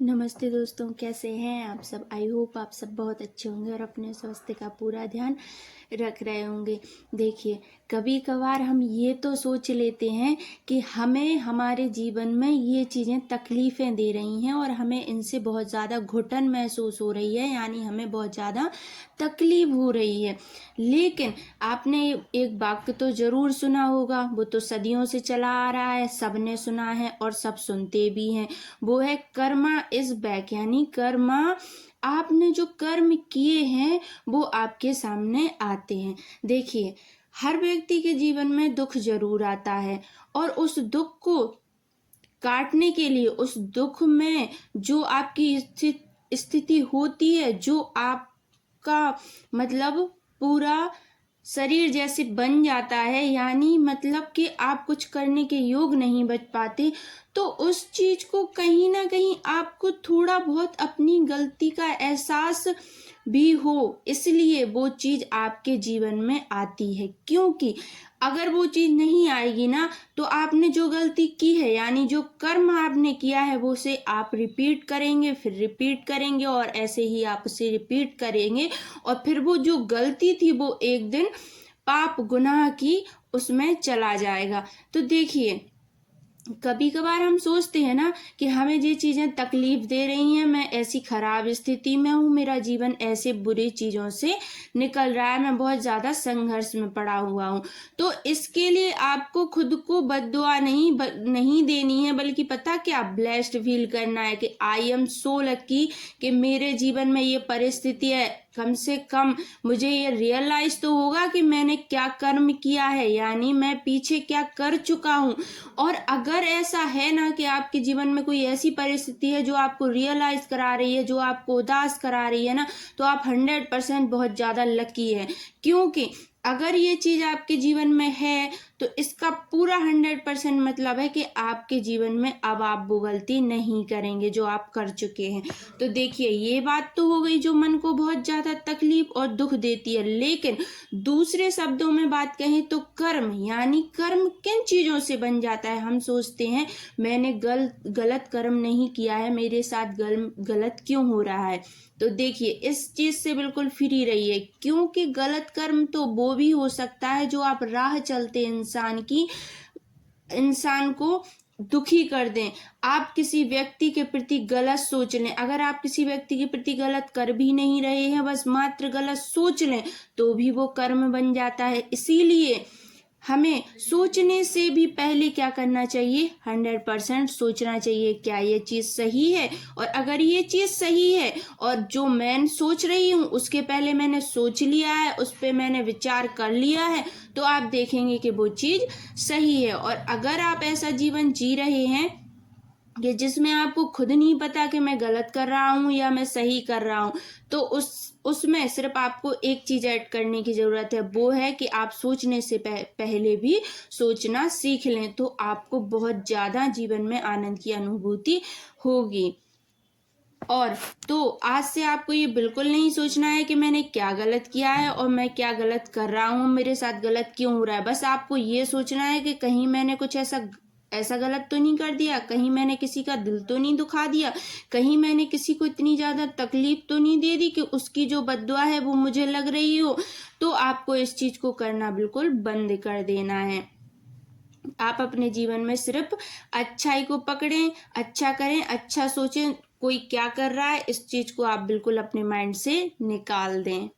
नमस्ते दोस्तों, कैसे हैं आप सब। आई होप आप सब बहुत अच्छे होंगे और अपने स्वास्थ्य का पूरा ध्यान रख रहे होंगे। देखिए, कभी कभार हम ये तो सोच लेते हैं कि हमें हमारे जीवन में ये चीज़ें तकलीफ़ें दे रही हैं और हमें इनसे बहुत ज़्यादा घुटन महसूस हो रही है, यानी हमें बहुत ज़्यादा तकलीफ हो रही है। लेकिन आपने एक वाक्य तो ज़रूर सुना होगा, वो तो सदियों से चला आ रहा है, सबने सुना है और सब सुनते भी हैं। वो है कर्मा इज बैक, यानी कर्मा, आपने जो कर्म किए हैं वो आपके सामने आते हैं। देखिए, हर व्यक्ति के जीवन में दुख जरूर आता है और उस दुख को काटने के लिए, उस दुख में जो आपकी स्थिति होती है, जो आपका मतलब पूरा शरीर जैसे बन जाता है, यानी मतलब कि आप कुछ करने के योग नहीं बच पाते, तो उस चीज को कहीं ना कहीं आपको थोड़ा बहुत अपनी गलती का एहसास भी हो, इसलिए वो चीज आपके जीवन में आती है। क्योंकि अगर वो चीज नहीं आएगी ना, तो आपने जो गलती की है, यानी जो कर्म आपने किया है, वो से आप रिपीट करेंगे, फिर रिपीट करेंगे और ऐसे ही आप उसे रिपीट करेंगे और फिर वो जो गलती थी वो एक दिन पाप गुनाह की उसमें चला जाएगा। तो देखिए, कभी कभार हम सोचते हैं ना कि हमें ये चीजें तकलीफ दे रही हैं, मैं ऐसी खराब स्थिति में हूँ, मेरा जीवन ऐसे बुरी चीजों से निकल रहा है, मैं बहुत ज्यादा संघर्ष में पड़ा हुआ हूँ। तो इसके लिए आपको खुद को बद्दुआ नहीं देनी है, बल्कि पता क्या, ब्लेस्ड फील करना है कि आई एम सो लकी कि मेरे जीवन में ये परिस्थिति है। कम से कम मुझे ये रियलाइज तो होगा कि मैंने क्या कर्म किया है, यानी मैं पीछे क्या कर चुका हूँ। और अगर ऐसा है ना कि आपके जीवन में कोई ऐसी परिस्थिति है जो आपको रियलाइज करा रही है, जो आपको उदास करा रही है ना, तो आप 100% बहुत ज्यादा लकी है। क्योंकि अगर ये चीज आपके जीवन में है तो इसका पूरा 100% मतलब है कि आपके जीवन में अब आप वो गलती नहीं करेंगे जो आप कर चुके हैं। तो देखिए, ये बात तो हो गई जो मन को बहुत ज्यादा तकलीफ और दुख देती है। लेकिन दूसरे शब्दों में बात कहें तो कर्म, यानी कर्म किन चीजों से बन जाता है। हम सोचते हैं मैंने गलत कर्म नहीं किया है, मेरे साथ गलत क्यों हो रहा है। तो देखिए, इस चीज से बिल्कुल फ्री रहिए, क्योंकि गलत कर्म तो वो भी हो सकता है जो आप राह चलते इंसान को दुखी कर दें। आप किसी व्यक्ति के प्रति गलत सोच लें, अगर आप किसी व्यक्ति के प्रति गलत कर भी नहीं रहे हैं, बस मात्र गलत सोच लें, तो भी वो कर्म बन जाता है। इसीलिए हमें सोचने से भी पहले क्या करना चाहिए, 100% सोचना चाहिए क्या ये चीज सही है। और अगर ये चीज सही है और जो मैं सोच रही हूँ उसके पहले मैंने सोच लिया है, उस पर मैंने विचार कर लिया है, तो आप देखेंगे कि वो चीज सही है। और अगर आप ऐसा जीवन जी रहे हैं कि जिसमें आपको खुद नहीं पता कि मैं गलत कर रहा हूँ या मैं सही कर रहा हूँ, तो उसमें सिर्फ आपको एक चीज ऐड करने की जरूरत है, वो है कि आप सोचने से पहले भी सोचना सीख लें, तो आपको बहुत ज्यादा जीवन में आनंद की अनुभूति होगी। और तो आज से आपको ये बिल्कुल नहीं सोचना है कि मैंने क्या गलत किया है और मैं क्या गलत कर रहा हूँ, मेरे साथ गलत क्यों हो रहा है। बस आपको ये सोचना है कि कहीं मैंने कुछ ऐसा गलत तो नहीं कर दिया, कहीं मैंने किसी का दिल तो नहीं दुखा दिया, कहीं मैंने किसी को इतनी ज्यादा तकलीफ तो नहीं दे दी कि उसकी जो बद्दुआ है वो मुझे लग रही हो। तो आपको इस चीज को करना बिल्कुल बंद कर देना है। आप अपने जीवन में सिर्फ अच्छाई को पकड़ें, अच्छा करें, अच्छा सोचें। कोई क्या कर रहा है, इस चीज को आप बिल्कुल अपने माइंड से निकाल दें।